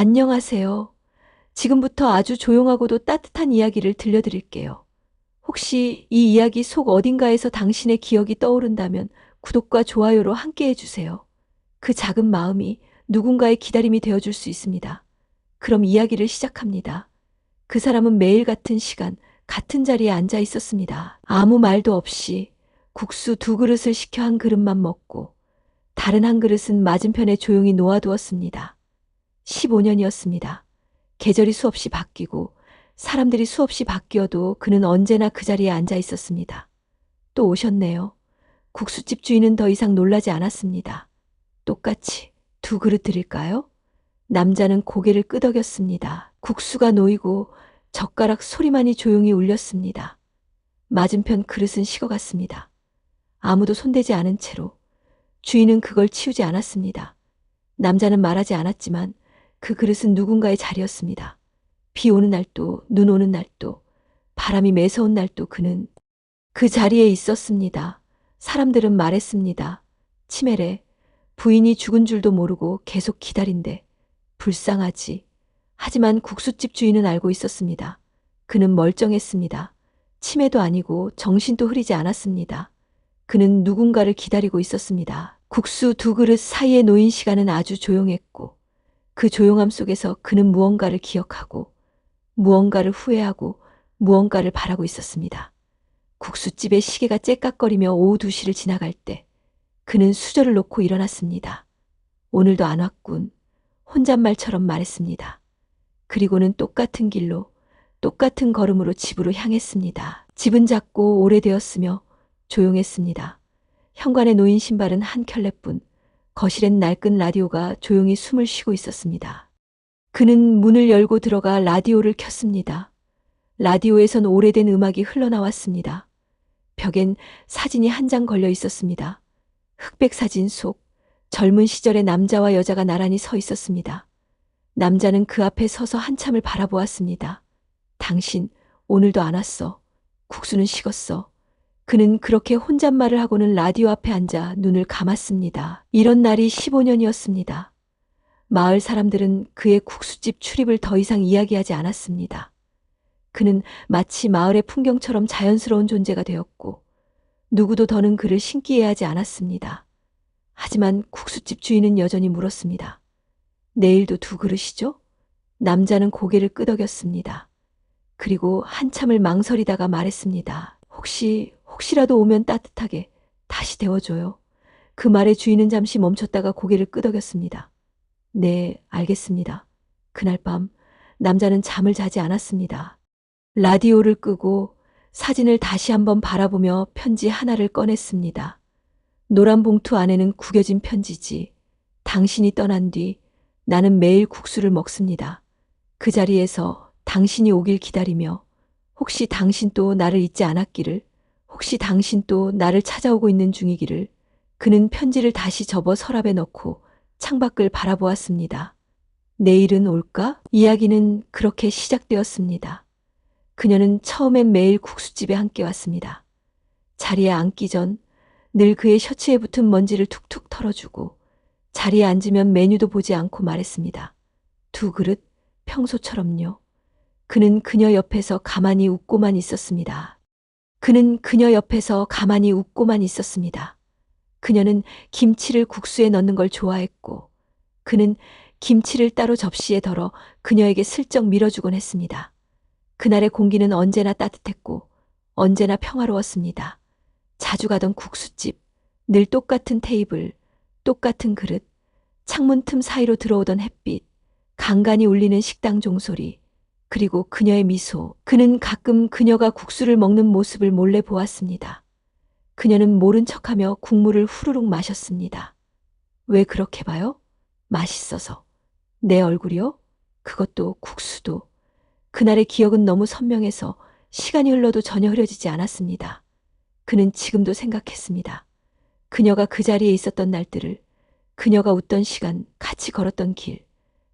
안녕하세요. 지금부터 아주 조용하고도 따뜻한 이야기를 들려드릴게요. 혹시 이 이야기 속 어딘가에서 당신의 기억이 떠오른다면 구독과 좋아요로 함께 해주세요. 그 작은 마음이 누군가의 기다림이 되어줄 수 있습니다. 그럼 이야기를 시작합니다. 그 사람은 매일 같은 시간, 같은 자리에 앉아 있었습니다. 아무 말도 없이 국수 두 그릇을 시켜 한 그릇만 먹고 다른 한 그릇은 맞은편에 조용히 놓아두었습니다. 15년이었습니다. 계절이 수없이 바뀌고 사람들이 수없이 바뀌어도 그는 언제나 그 자리에 앉아 있었습니다. 또 오셨네요. 국수집 주인은 더 이상 놀라지 않았습니다. 똑같이 두 그릇 드릴까요? 남자는 고개를 끄덕였습니다. 국수가 놓이고 젓가락 소리만이 조용히 울렸습니다. 맞은편 그릇은 식어갔습니다. 아무도 손대지 않은 채로 주인은 그걸 치우지 않았습니다. 남자는 말하지 않았지만 그 그릇은 누군가의 자리였습니다. 비 오는 날도 눈 오는 날도 바람이 매서운 날도 그는 그 자리에 있었습니다. 사람들은 말했습니다. 치매래. 부인이 죽은 줄도 모르고 계속 기다린대. 불쌍하지. 하지만 국수집 주인은 알고 있었습니다. 그는 멀쩡했습니다. 치매도 아니고 정신도 흐리지 않았습니다. 그는 누군가를 기다리고 있었습니다. 국수 두 그릇 사이에 놓인 시간은 아주 조용했고 그 조용함 속에서 그는 무언가를 기억하고 무언가를 후회하고 무언가를 바라고 있었습니다. 국수집의 시계가 째깍거리며 오후 2시를 지나갈 때 그는 수저를 놓고 일어났습니다. 오늘도 안 왔군. 혼잣말처럼 말했습니다. 그리고는 똑같은 길로 똑같은 걸음으로 집으로 향했습니다. 집은 작고 오래되었으며 조용했습니다. 현관에 놓인 신발은 한 켤레뿐, 거실엔 낡은 라디오가 조용히 숨을 쉬고 있었습니다. 그는 문을 열고 들어가 라디오를 켰습니다. 라디오에선 오래된 음악이 흘러나왔습니다. 벽엔 사진이 한 장 걸려 있었습니다. 흑백 사진 속 젊은 시절의 남자와 여자가 나란히 서 있었습니다. 남자는 그 앞에 서서 한참을 바라보았습니다. 당신, 오늘도 안 왔어. 국수는 식었어. 그는 그렇게 혼잣말을 하고는 라디오 앞에 앉아 눈을 감았습니다. 이런 날이 15년이었습니다. 마을 사람들은 그의 국수집 출입을 더 이상 이야기하지 않았습니다. 그는 마치 마을의 풍경처럼 자연스러운 존재가 되었고 누구도 더는 그를 신기해하지 않았습니다. 하지만 국수집 주인은 여전히 물었습니다. 내일도 두 그릇이죠? 남자는 고개를 끄덕였습니다. 그리고 한참을 망설이다가 말했습니다. 혹시라도 오면 따뜻하게 다시 데워줘요. 그 말에 주인은 잠시 멈췄다가 고개를 끄덕였습니다. 네, 알겠습니다. 그날 밤 남자는 잠을 자지 않았습니다. 라디오를 끄고 사진을 다시 한번 바라보며 편지 하나를 꺼냈습니다. 노란 봉투 안에는 구겨진 편지지. 당신이 떠난 뒤 나는 매일 국수를 먹습니다. 그 자리에서 당신이 오길 기다리며 혹시 당신 또 나를 잊지 않았기를, 혹시 당신 또 나를 찾아오고 있는 중이기를. 그는 편지를 다시 접어 서랍에 넣고 창밖을 바라보았습니다. 내일은 올까? 이야기는 그렇게 시작되었습니다. 그녀는 처음엔 매일 국수집에 함께 왔습니다. 자리에 앉기 전 늘 그의 셔츠에 붙은 먼지를 툭툭 털어주고 자리에 앉으면 메뉴도 보지 않고 말했습니다. 두 그릇 평소처럼요. 그는 그녀 옆에서 가만히 웃고만 있었습니다. 그녀는 김치를 국수에 넣는 걸 좋아했고 그는 김치를 따로 접시에 덜어 그녀에게 슬쩍 밀어주곤 했습니다. 그날의 공기는 언제나 따뜻했고 언제나 평화로웠습니다. 자주 가던 국수집, 늘 똑같은 테이블, 똑같은 그릇, 창문 틈 사이로 들어오던 햇빛, 간간이 울리는 식당 종소리, 그리고 그녀의 미소. 그는 가끔 그녀가 국수를 먹는 모습을 몰래 보았습니다. 그녀는 모른 척하며 국물을 후루룩 마셨습니다. 왜 그렇게 봐요? 맛있어서. 내 얼굴이요? 그것도 국수도. 그날의 기억은 너무 선명해서 시간이 흘러도 전혀 흐려지지 않았습니다. 그는 지금도 생각했습니다. 그녀가 그 자리에 있었던 날들을, 그녀가 웃던 시간, 같이 걸었던 길,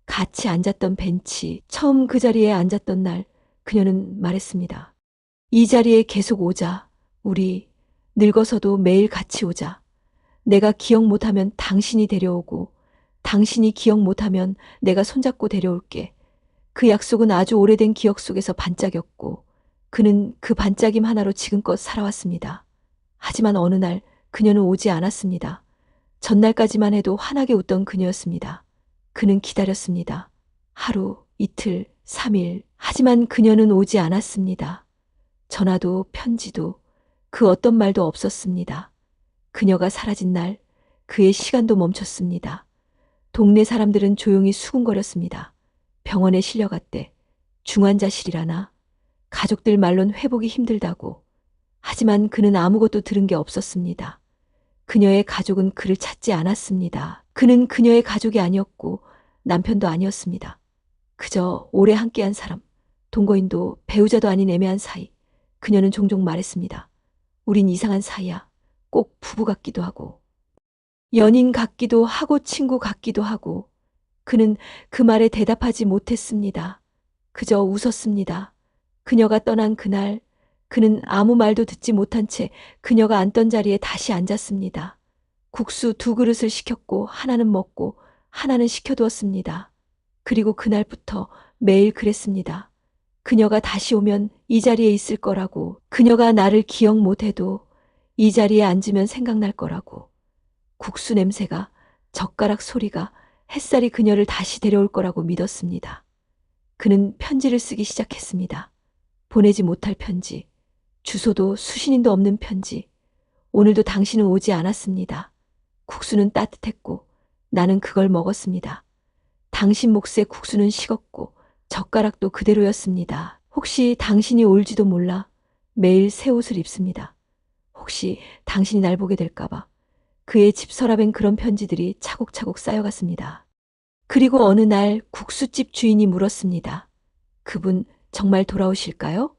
같이 앉았던 벤치, 처음 그 자리에 앉았던 날, 그녀는 말했습니다. 이 자리에 계속 오자. 우리 늙어서도 매일 같이 오자. 내가 기억 못하면 당신이 데려오고 당신이 기억 못하면 내가 손잡고 데려올게. 그 약속은 아주 오래된 기억 속에서 반짝였고 그는 그 반짝임 하나로 지금껏 살아왔습니다. 하지만 어느 날 그녀는 오지 않았습니다. 전날까지만 해도 환하게 웃던 그녀였습니다. 그는 기다렸습니다. 하루, 이틀, 3일. 하지만 그녀는 오지 않았습니다. 전화도 편지도 그 어떤 말도 없었습니다. 그녀가 사라진 날 그의 시간도 멈췄습니다. 동네 사람들은 조용히 수군거렸습니다. 병원에 실려갔대. 중환자실이라나. 가족들 말론 회복이 힘들다고. 하지만 그는 아무것도 들은 게 없었습니다. 그녀의 가족은 그를 찾지 않았습니다. 그는 그녀의 가족이 아니었고 남편도 아니었습니다. 그저 오래 함께한 사람, 동거인도 배우자도 아닌 애매한 사이. 그녀는 종종 말했습니다. 우린 이상한 사이야. 꼭 부부 같기도 하고. 연인 같기도 하고 친구 같기도 하고. 그는 그 말에 대답하지 못했습니다. 그저 웃었습니다. 그녀가 떠난 그날 그는 아무 말도 듣지 못한 채 그녀가 앉던 자리에 다시 앉았습니다. 국수 2그릇을 시켰고 하나는 먹고 하나는 식혀두었습니다. 그리고 그날부터 매일 그랬습니다. 그녀가 다시 오면 이 자리에 있을 거라고, 그녀가 나를 기억 못해도 이 자리에 앉으면 생각날 거라고, 국수 냄새가, 젓가락 소리가, 햇살이 그녀를 다시 데려올 거라고 믿었습니다. 그는 편지를 쓰기 시작했습니다. 보내지 못할 편지, 주소도 수신인도 없는 편지. 오늘도 당신은 오지 않았습니다. 국수는 따뜻했고 나는 그걸 먹었습니다. 당신 몫의 국수는 식었고 젓가락도 그대로였습니다. 혹시 당신이 올지도 몰라 매일 새 옷을 입습니다. 혹시 당신이 날 보게 될까봐 그의 집 서랍엔 그런 편지들이 차곡차곡 쌓여갔습니다. 그리고 어느 날 국수집 주인이 물었습니다. 그분 정말 돌아오실까요?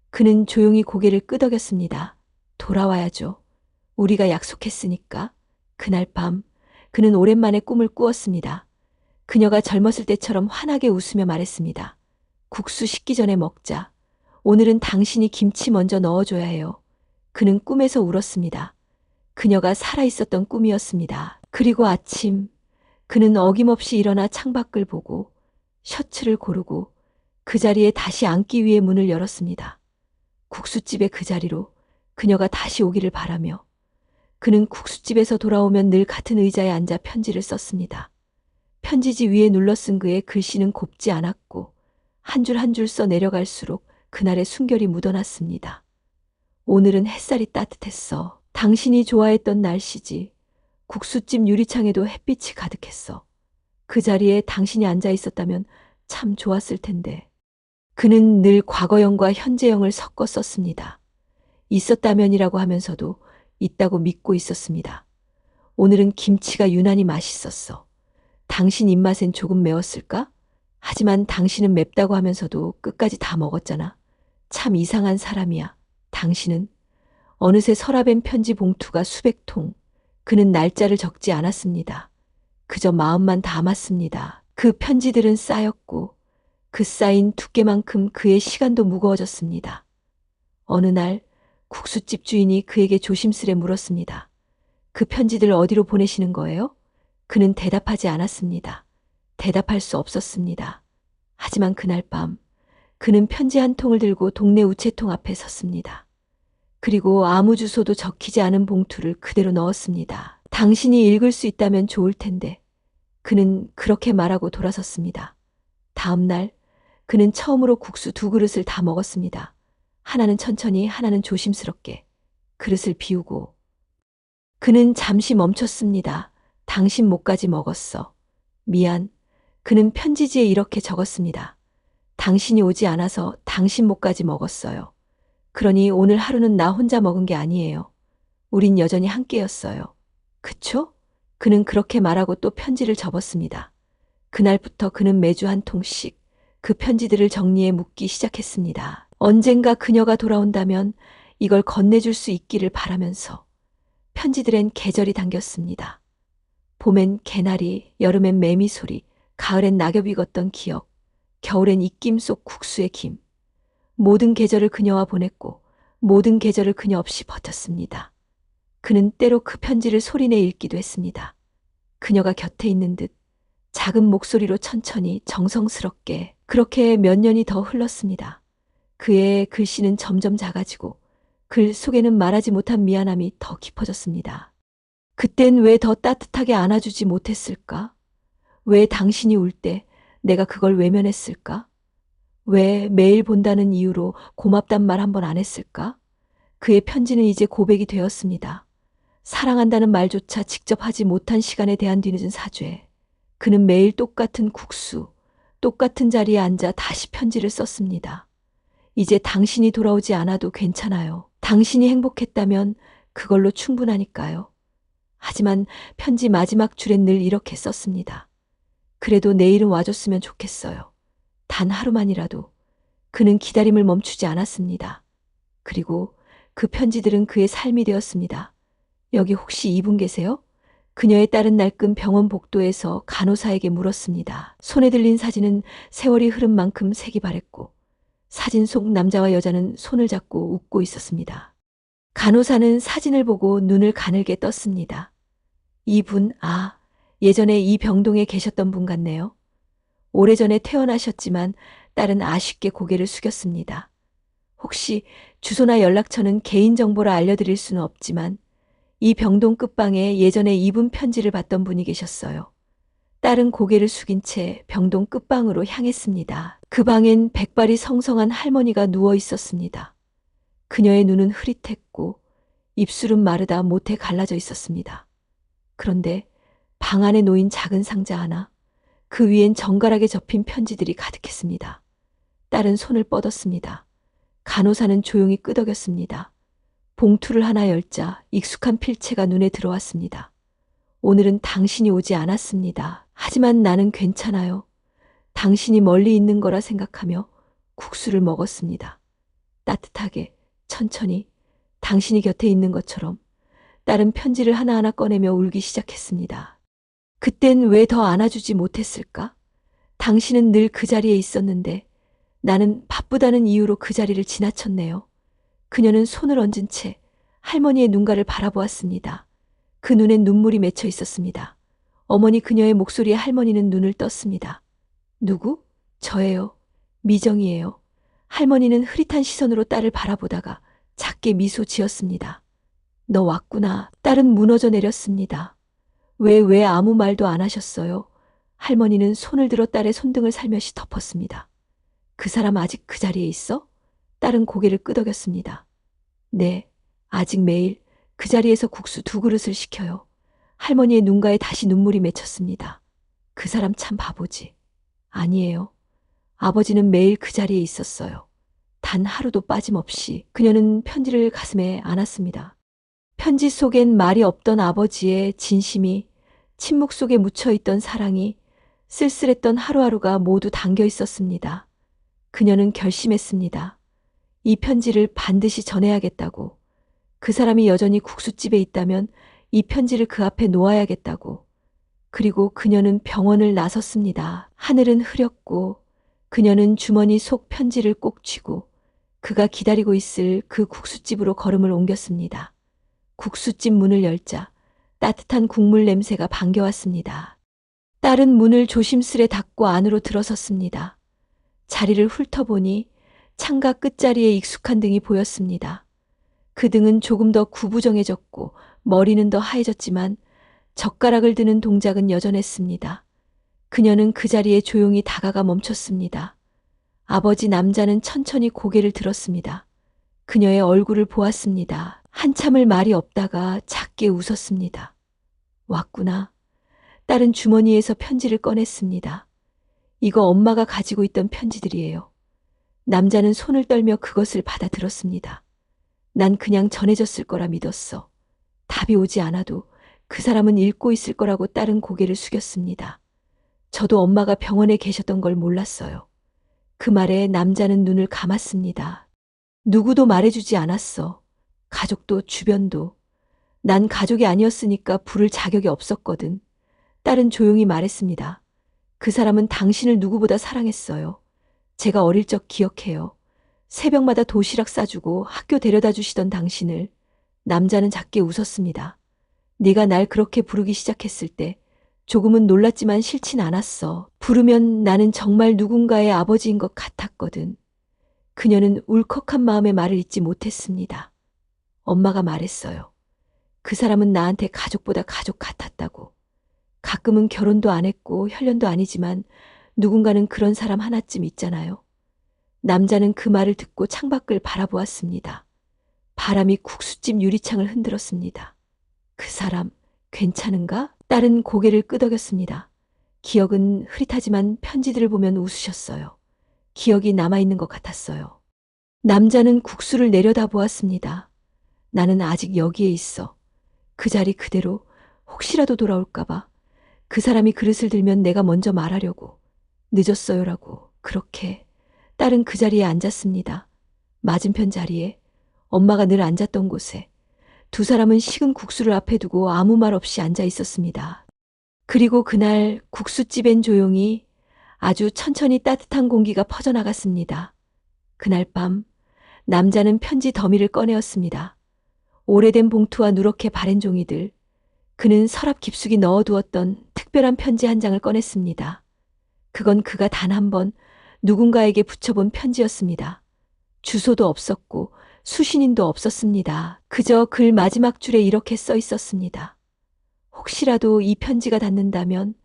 그는 조용히 고개를 끄덕였습니다. 돌아와야죠. 우리가 약속했으니까. 그날 밤 그는 오랜만에 꿈을 꾸었습니다. 그녀가 젊었을 때처럼 환하게 웃으며 말했습니다. 국수 식기 전에 먹자. 오늘은 당신이 김치 먼저 넣어줘야 해요. 그는 꿈에서 울었습니다. 그녀가 살아있었던 꿈이었습니다. 그리고 아침 그는 어김없이 일어나 창밖을 보고 셔츠를 고르고 그 자리에 다시 앉기 위해 문을 열었습니다. 국수집의 그 자리로 그녀가 다시 오기를 바라며 그는 국수집에서 돌아오면 늘 같은 의자에 앉아 편지를 썼습니다. 편지지 위에 눌러 쓴 그의 글씨는 곱지 않았고 한 줄 한 줄 써 내려갈수록 그날의 순결이 묻어났습니다. 오늘은 햇살이 따뜻했어. 당신이 좋아했던 날씨지. 국수집 유리창에도 햇빛이 가득했어. 그 자리에 당신이 앉아 있었다면 참 좋았을 텐데. 그는 늘 과거형과 현재형을 섞어 썼습니다. 있었다면이라고 하면서도 있다고 믿고 있었습니다. 오늘은 김치가 유난히 맛있었어. 당신 입맛엔 조금 매웠을까? 하지만 당신은 맵다고 하면서도 끝까지 다 먹었잖아. 참 이상한 사람이야. 당신은 어느새 서랍엔 편지 봉투가 수백 통. 그는 날짜를 적지 않았습니다. 그저 마음만 담았습니다. 그 편지들은 쌓였고 그 쌓인 두께만큼 그의 시간도 무거워졌습니다. 어느 날 국수집 주인이 그에게 조심스레 물었습니다. 그 편지들 어디로 보내시는 거예요? 그는 대답하지 않았습니다. 대답할 수 없었습니다. 하지만 그날 밤 그는 편지 한 통을 들고 동네 우체통 앞에 섰습니다. 그리고 아무 주소도 적히지 않은 봉투를 그대로 넣었습니다. 당신이 읽을 수 있다면 좋을 텐데. 그는 그렇게 말하고 돌아섰습니다. 다음 날 그는 처음으로 국수 2그릇을 다 먹었습니다. 하나는 천천히, 하나는 조심스럽게. 그릇을 비우고. 그는 잠시 멈췄습니다. 당신 목까지 먹었어. 미안. 그는 편지지에 이렇게 적었습니다. 당신이 오지 않아서 당신 목까지 먹었어요. 그러니 오늘 하루는 나 혼자 먹은 게 아니에요. 우린 여전히 함께였어요. 그쵸? 그는 그렇게 말하고 또 편지를 접었습니다. 그날부터 그는 매주 한 통씩 그 편지들을 정리해 묻기 시작했습니다. 언젠가 그녀가 돌아온다면 이걸 건네줄 수 있기를 바라면서. 편지들엔 계절이 담겼습니다. 봄엔 개나리, 여름엔 매미 소리, 가을엔 낙엽이 걷던 기억, 겨울엔 입김 속 국수의 김. 모든 계절을 그녀와 보냈고 모든 계절을 그녀 없이 버텼습니다. 그는 때로 그 편지를 소리내 읽기도 했습니다. 그녀가 곁에 있는 듯, 작은 목소리로 천천히 정성스럽게 그렇게 몇 년이 더 흘렀습니다. 그의 글씨는 점점 작아지고 글 속에는 말하지 못한 미안함이 더 깊어졌습니다. 그땐 왜 더 따뜻하게 안아주지 못했을까? 왜 당신이 울 때 내가 그걸 외면했을까? 왜 매일 본다는 이유로 고맙단 말 한 번 안 했을까? 그의 편지는 이제 고백이 되었습니다. 사랑한다는 말조차 직접 하지 못한 시간에 대한 뒤늦은 사죄. 그는 매일 똑같은 국수, 똑같은 자리에 앉아 다시 편지를 썼습니다. 이제 당신이 돌아오지 않아도 괜찮아요. 당신이 행복했다면 그걸로 충분하니까요. 하지만 편지 마지막 줄엔 늘 이렇게 썼습니다. 그래도 내일은 와줬으면 좋겠어요. 단 하루만이라도. 그는 기다림을 멈추지 않았습니다. 그리고 그 편지들은 그의 삶이 되었습니다. 여기 혹시 이분 계세요? 그녀의 딸은 날끔 병원 복도에서 간호사에게 물었습니다. 손에 들린 사진은 세월이 흐른 만큼 색이 바랬고 사진 속 남자와 여자는 손을 잡고 웃고 있었습니다. 간호사는 사진을 보고 눈을 가늘게 떴습니다. 이분, 예전에 이 병동에 계셨던 분 같네요. 오래전에 퇴원하셨지만 딸은 아쉽게 고개를 숙였습니다. 혹시 주소나 연락처는 개인정보라 알려드릴 수는 없지만 이 병동 끝방에 예전에 이분 편지를 받던 분이 계셨어요. 딸은 고개를 숙인 채 병동 끝방으로 향했습니다. 그 방엔 백발이 성성한 할머니가 누워 있었습니다. 그녀의 눈은 흐릿했고 입술은 마르다 못해 갈라져 있었습니다. 그런데 방 안에 놓인 작은 상자 하나, 그 위엔 정갈하게 접힌 편지들이 가득했습니다. 딸은 손을 뻗었습니다. 간호사는 조용히 끄덕였습니다. 봉투를 하나 열자 익숙한 필체가 눈에 들어왔습니다. 오늘은 당신이 오지 않았습니다. 하지만 나는 괜찮아요. 당신이 멀리 있는 거라 생각하며 국수를 먹었습니다. 따뜻하게, 천천히, 당신이 곁에 있는 것처럼. 딸은 편지를 하나하나 꺼내며 울기 시작했습니다. 그땐 왜 더 안아주지 못했을까? 당신은 늘 그 자리에 있었는데 나는 바쁘다는 이유로 그 자리를 지나쳤네요. 그녀는 손을 얹은 채 할머니의 눈가를 바라보았습니다. 그 눈엔 눈물이 맺혀 있었습니다. 어머니 그녀의 목소리에 할머니는 눈을 떴습니다. 누구? 저예요. 미정이에요. 할머니는 흐릿한 시선으로 딸을 바라보다가 작게 미소 지었습니다. 너 왔구나. 딸은 무너져 내렸습니다. 왜 아무 말도 안 하셨어요? 할머니는 손을 들어 딸의 손등을 살며시 덮었습니다. 그 사람 아직 그 자리에 있어? 딸은 고개를 끄덕였습니다. 네, 아직 매일 그 자리에서 국수 2그릇을 시켜요. 할머니의 눈가에 다시 눈물이 맺혔습니다. 그 사람 참 바보지. 아니에요. 아버지는 매일 그 자리에 있었어요. 단 하루도 빠짐없이. 그녀는 편지를 가슴에 안았습니다. 편지 속엔 말이 없던 아버지의 진심이, 침묵 속에 묻혀있던 사랑이, 쓸쓸했던 하루하루가 모두 담겨 있었습니다. 그녀는 결심했습니다. 이 편지를 반드시 전해야겠다고. 그 사람이 여전히 국수집에 있다면 이 편지를 그 앞에 놓아야겠다고. 그리고 그녀는 병원을 나섰습니다. 하늘은 흐렸고 그녀는 주머니 속 편지를 꼭 쥐고 그가 기다리고 있을 그 국수집으로 걸음을 옮겼습니다. 국수집 문을 열자 따뜻한 국물 냄새가 반겨왔습니다. 딸은 문을 조심스레 닫고 안으로 들어섰습니다. 자리를 훑어보니 창가 끝자리에 익숙한 등이 보였습니다. 그 등은 조금 더 구부정해졌고 머리는 더 하얘졌지만 젓가락을 드는 동작은 여전했습니다. 그녀는 그 자리에 조용히 다가가 멈췄습니다. 아버지 남자는 천천히 고개를 들었습니다. 그녀의 얼굴을 보았습니다. 한참을 말이 없다가 작게 웃었습니다. 왔구나. 딸은 주머니에서 편지를 꺼냈습니다. 이거 엄마가 가지고 있던 편지들이에요. 남자는 손을 떨며 그것을 받아들었습니다. 난 그냥 전해졌을 거라 믿었어. 답이 오지 않아도 그 사람은 읽고 있을 거라고 딸은 고개를 숙였습니다. 저도 엄마가 병원에 계셨던 걸 몰랐어요. 그 말에 남자는 눈을 감았습니다. 누구도 말해주지 않았어. 가족도 주변도. 난 가족이 아니었으니까 부를 자격이 없었거든. 딸은 조용히 말했습니다. 그 사람은 당신을 누구보다 사랑했어요. 제가 어릴 적 기억해요. 새벽마다 도시락 싸주고 학교 데려다 주시던 당신을. 남자는 작게 웃었습니다. 네가 날 그렇게 부르기 시작했을 때 조금은 놀랐지만 싫진 않았어. 부르면 나는 정말 누군가의 아버지인 것 같았거든. 그녀는 울컥한 마음에 말을 잇지 못했습니다. 엄마가 말했어요. 그 사람은 나한테 가족보다 가족 같았다고. 가끔은 결혼도 안 했고 혈연도 아니지만 누군가는 그런 사람 하나쯤 있잖아요. 남자는 그 말을 듣고 창밖을 바라보았습니다. 바람이 국수집 유리창을 흔들었습니다. 그 사람 괜찮은가? 딸은 고개를 끄덕였습니다. 기억은 흐릿하지만 편지들을 보면 웃으셨어요. 기억이 남아있는 것 같았어요. 남자는 국수를 내려다보았습니다. 나는 아직 여기에 있어. 그 자리 그대로 혹시라도 돌아올까봐. 그 사람이 그릇을 들면 내가 먼저 말하려고. 늦었어요라고. 그렇게 딸은 그 자리에 앉았습니다. 맞은편 자리에 엄마가 늘 앉았던 곳에 두 사람은 식은 국수를 앞에 두고 아무 말 없이 앉아 있었습니다. 그리고 그날 국수집엔 조용히 아주 천천히 따뜻한 공기가 퍼져나갔습니다. 그날 밤 남자는 편지 더미를 꺼내었습니다. 오래된 봉투와 누렇게 바랜 종이들. 그는 서랍 깊숙이 넣어두었던 특별한 편지 한 장을 꺼냈습니다. 그건 그가 단 한 번 누군가에게 붙여본 편지였습니다. 주소도 없었고 수신인도 없었습니다. 그저 글 마지막 줄에 이렇게 써 있었습니다. 혹시라도 이 편지가 닿는다면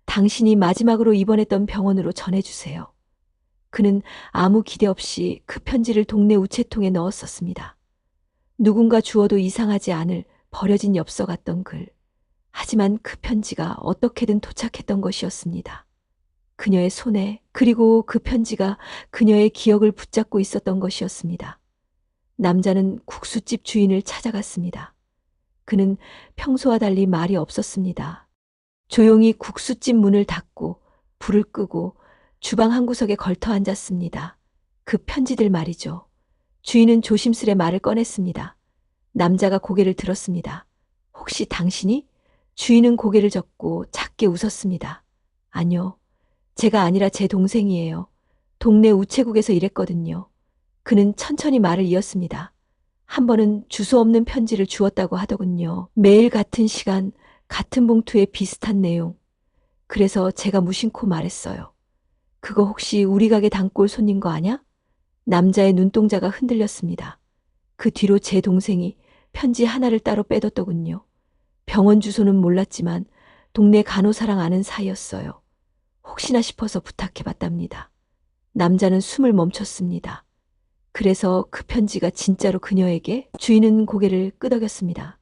당신이 마지막으로 입원했던 병원으로 전해주세요. 그는 아무 기대 없이 그 편지를 동네 우체통에 넣었었습니다. 누군가 주어도 이상하지 않을 버려진 엽서 같던 글. 하지만 그 편지가 어떻게든 도착했던 것이었습니다. 그녀의 손에, 그리고 그 편지가 그녀의 기억을 붙잡고 있었던 것이었습니다. 남자는 국수집 주인을 찾아갔습니다. 그는 평소와 달리 말이 없었습니다. 조용히 국수집 문을 닫고 불을 끄고 주방 한 구석에 걸터 앉았습니다. 그 편지들 말이죠. 주인은 조심스레 말을 꺼냈습니다. 남자가 고개를 들었습니다. 혹시 당신이? 주인은 고개를 젓고 작게 웃었습니다. 아니요. 제가 아니라 제 동생이에요. 동네 우체국에서 일했거든요. 그는 천천히 말을 이었습니다. 한 번은 주소 없는 편지를 주었다고 하더군요. 매일 같은 시간, 같은 봉투에 비슷한 내용. 그래서 제가 무심코 말했어요. 그거 혹시 우리 가게 단골 손님 거 아냐? 남자의 눈동자가 흔들렸습니다. 그 뒤로 제 동생이 편지 하나를 따로 빼뒀더군요. 병원 주소는 몰랐지만 동네 간호사랑 아는 사이였어요. 혹시나 싶어서 부탁해봤답니다. 남자는 숨을 멈췄습니다. 그래서 그 편지가 진짜로 그녀에게? 주인은 고개를 끄덕였습니다.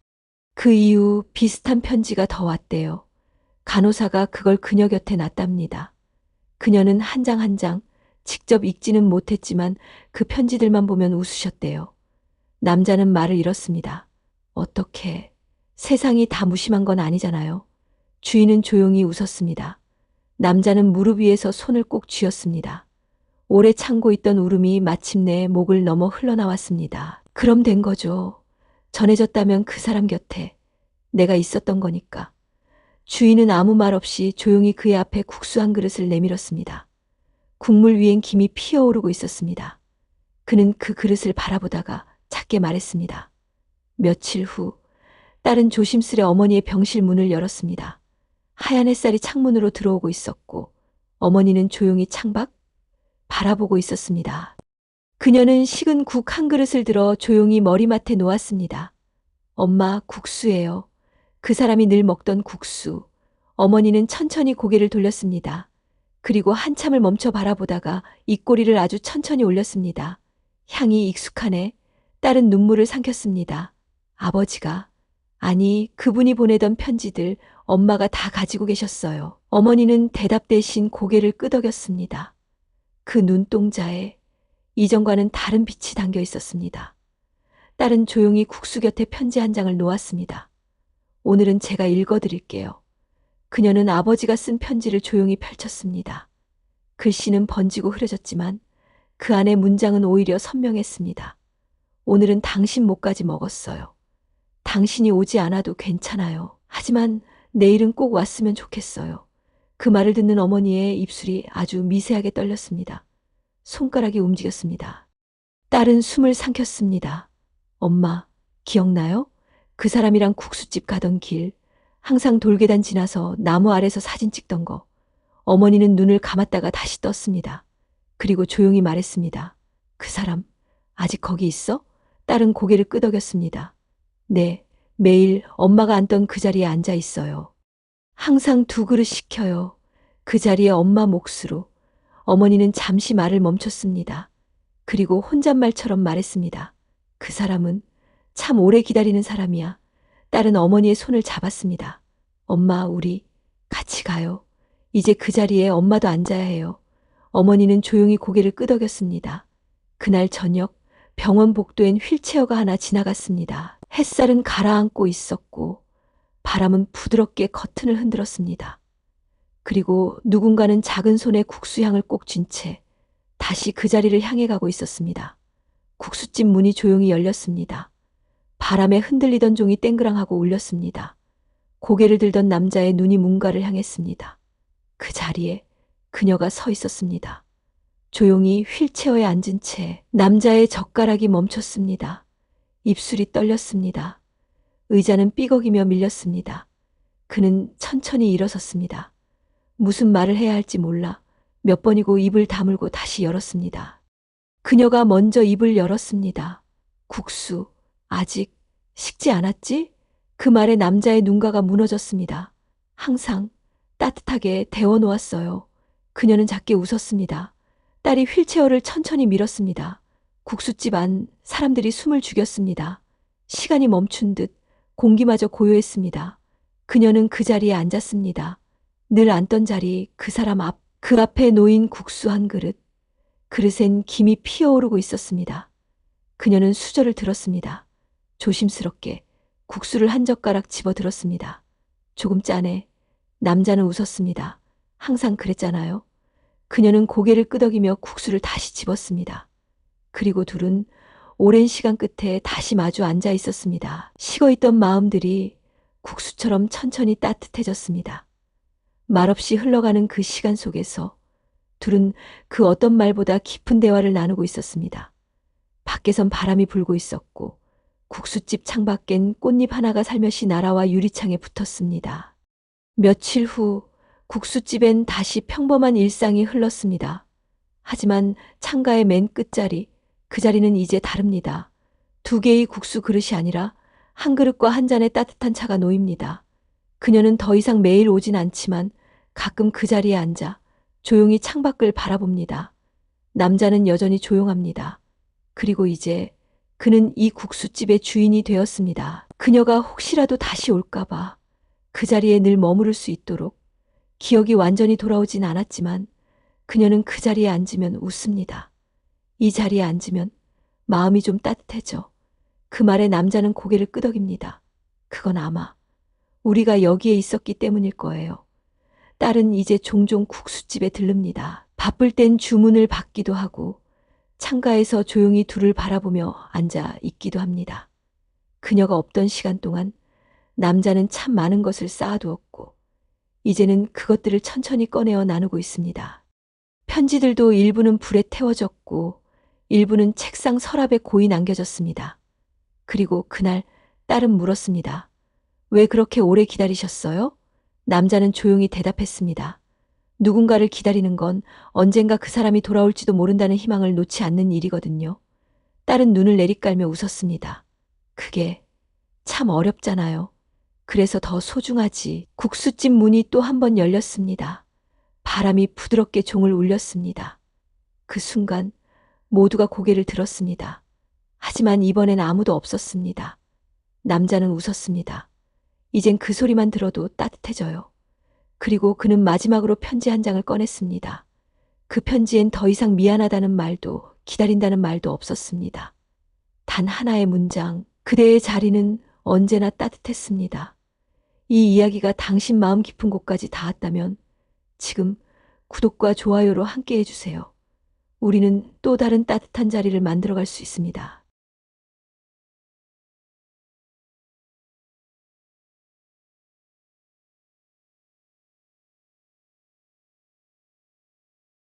그 이후 비슷한 편지가 더 왔대요. 간호사가 그걸 그녀 곁에 놨답니다. 그녀는 한 장 한 장 직접 읽지는 못했지만 그 편지들만 보면 웃으셨대요. 남자는 말을 잃었습니다. 어떻게? 세상이 다 무심한 건 아니잖아요. 주인은 조용히 웃었습니다. 남자는 무릎 위에서 손을 꼭 쥐었습니다. 오래 참고 있던 울음이 마침내 목을 넘어 흘러나왔습니다. 그럼 된 거죠. 전해졌다면 그 사람 곁에 내가 있었던 거니까. 주인은 아무 말 없이 조용히 그의 앞에 국수 한 그릇을 내밀었습니다. 국물 위엔 김이 피어오르고 있었습니다. 그는 그 그릇을 바라보다가 작게 말했습니다. 며칠 후 딸은 조심스레 어머니의 병실 문을 열었습니다. 하얀 햇살이 창문으로 들어오고 있었고 어머니는 조용히 창밖 바라보고 있었습니다. 그녀는 식은 국 한 그릇을 들어 조용히 머리맡에 놓았습니다. 엄마, 국수예요. 그 사람이 늘 먹던 국수. 어머니는 천천히 고개를 돌렸습니다. 그리고 한참을 멈춰 바라보다가 입꼬리를 아주 천천히 올렸습니다. 향이 익숙하네. 딸은 눈물을 삼켰습니다. 아버지가, 아니, 그분이 보내던 편지들 엄마가 다 가지고 계셨어요. 어머니는 대답 대신 고개를 끄덕였습니다. 그 눈동자에 이전과는 다른 빛이 담겨 있었습니다. 딸은 조용히 국수 곁에 편지 한 장을 놓았습니다. 오늘은 제가 읽어드릴게요. 그녀는 아버지가 쓴 편지를 조용히 펼쳤습니다. 글씨는 번지고 흐려졌지만 그 안의 문장은 오히려 선명했습니다. 오늘은 당신 목까지 먹었어요. 당신이 오지 않아도 괜찮아요. 하지만 내일은 꼭 왔으면 좋겠어요. 그 말을 듣는 어머니의 입술이 아주 미세하게 떨렸습니다. 손가락이 움직였습니다. 딸은 숨을 삼켰습니다. 엄마, 기억나요? 그 사람이랑 국수집 가던 길. 항상 돌계단 지나서 나무 아래서 사진 찍던 거. 어머니는 눈을 감았다가 다시 떴습니다. 그리고 조용히 말했습니다. 그 사람, 아직 거기 있어? 딸은 고개를 끄덕였습니다. 네, 매일 엄마가 앉던 그 자리에 앉아 있어요. 항상 두 그릇 시켜요. 그 자리에 엄마 몫으로. 어머니는 잠시 말을 멈췄습니다. 그리고 혼잣말처럼 말했습니다. 그 사람은 참 오래 기다리는 사람이야. 딸은 어머니의 손을 잡았습니다. 엄마, 우리 같이 가요. 이제 그 자리에 엄마도 앉아야 해요. 어머니는 조용히 고개를 끄덕였습니다. 그날 저녁 병원 복도엔 휠체어가 하나 지나갔습니다. 햇살은 가라앉고 있었고 바람은 부드럽게 커튼을 흔들었습니다. 그리고 누군가는 작은 손에 국수향을 꼭 쥔 채 다시 그 자리를 향해 가고 있었습니다. 국수집 문이 조용히 열렸습니다. 바람에 흔들리던 종이 땡그랑하고 울렸습니다. 고개를 들던 남자의 눈이 뭔가를 향했습니다. 그 자리에 그녀가 서 있었습니다. 조용히 휠체어에 앉은 채 남자의 젓가락이 멈췄습니다. 입술이 떨렸습니다. 의자는 삐걱이며 밀렸습니다. 그는 천천히 일어섰습니다. 무슨 말을 해야 할지 몰라 몇 번이고 입을 다물고 다시 열었습니다. 그녀가 먼저 입을 열었습니다. 국수, 아직 식지 않았지? 그 말에 남자의 눈가가 무너졌습니다. 항상 따뜻하게 데워놓았어요. 그녀는 작게 웃었습니다. 딸이 휠체어를 천천히 밀었습니다. 국수집 안 사람들이 숨을 죽였습니다. 시간이 멈춘 듯 공기마저 고요했습니다. 그녀는 그 자리에 앉았습니다. 늘 앉던 자리, 그 사람 앞, 그 앞에 놓인 국수 한 그릇. 그릇엔 김이 피어오르고 있었습니다. 그녀는 수저를 들었습니다. 조심스럽게 국수를 한 젓가락 집어들었습니다. 조금 짜네. 남자는 웃었습니다. 항상 그랬잖아요. 그녀는 고개를 끄덕이며 국수를 다시 집었습니다. 그리고 둘은 오랜 시간 끝에 다시 마주 앉아 있었습니다. 식어있던 마음들이 국수처럼 천천히 따뜻해졌습니다. 말없이 흘러가는 그 시간 속에서 둘은 그 어떤 말보다 깊은 대화를 나누고 있었습니다. 밖에선 바람이 불고 있었고 국수집 창밖엔 꽃잎 하나가 살며시 날아와 유리창에 붙었습니다. 며칠 후 국수집엔 다시 평범한 일상이 흘렀습니다. 하지만 창가의 맨 끝자리, 그 자리는 이제 다릅니다. 두 개의 국수 그릇이 아니라 한 그릇과 한 잔의 따뜻한 차가 놓입니다. 그녀는 더 이상 매일 오진 않지만 가끔 그 자리에 앉아 조용히 창밖을 바라봅니다. 남자는 여전히 조용합니다. 그리고 이제 그는 이 국수집의 주인이 되었습니다. 그녀가 혹시라도 다시 올까봐 그 자리에 늘 머무를 수 있도록 기억이 완전히 돌아오진 않았지만 그녀는 그 자리에 앉으면 웃습니다. 이 자리에 앉으면 마음이 좀 따뜻해져. 그 말에 남자는 고개를 끄덕입니다. 그건 아마 우리가 여기에 있었기 때문일 거예요. 딸은 이제 종종 국수집에 들릅니다. 바쁠 땐 주문을 받기도 하고 창가에서 조용히 둘을 바라보며 앉아 있기도 합니다. 그녀가 없던 시간 동안 남자는 참 많은 것을 쌓아두었고 이제는 그것들을 천천히 꺼내어 나누고 있습니다. 편지들도 일부는 불에 태워졌고 일부는 책상 서랍에 고이 남겨졌습니다. 그리고 그날 딸은 물었습니다. 왜 그렇게 오래 기다리셨어요? 남자는 조용히 대답했습니다. 누군가를 기다리는 건 언젠가 그 사람이 돌아올지도 모른다는 희망을 놓지 않는 일이거든요. 딸은 눈을 내리깔며 웃었습니다. 그게 참 어렵잖아요. 그래서 더 소중하지. 국수집 문이 또 한 번 열렸습니다. 바람이 부드럽게 종을 울렸습니다. 그 순간 모두가 고개를 들었습니다. 하지만 이번엔 아무도 없었습니다. 남자는 웃었습니다. 이젠 그 소리만 들어도 따뜻해져요. 그리고 그는 마지막으로 편지 한 장을 꺼냈습니다. 그 편지엔 더 이상 미안하다는 말도 기다린다는 말도 없었습니다. 단 하나의 문장, 그대의 자리는 언제나 따뜻했습니다. 이 이야기가 당신 마음 깊은 곳까지 닿았다면 지금 구독과 좋아요로 함께 해주세요. 우리는 또 다른 따뜻한 자리를 만들어갈 수 있습니다.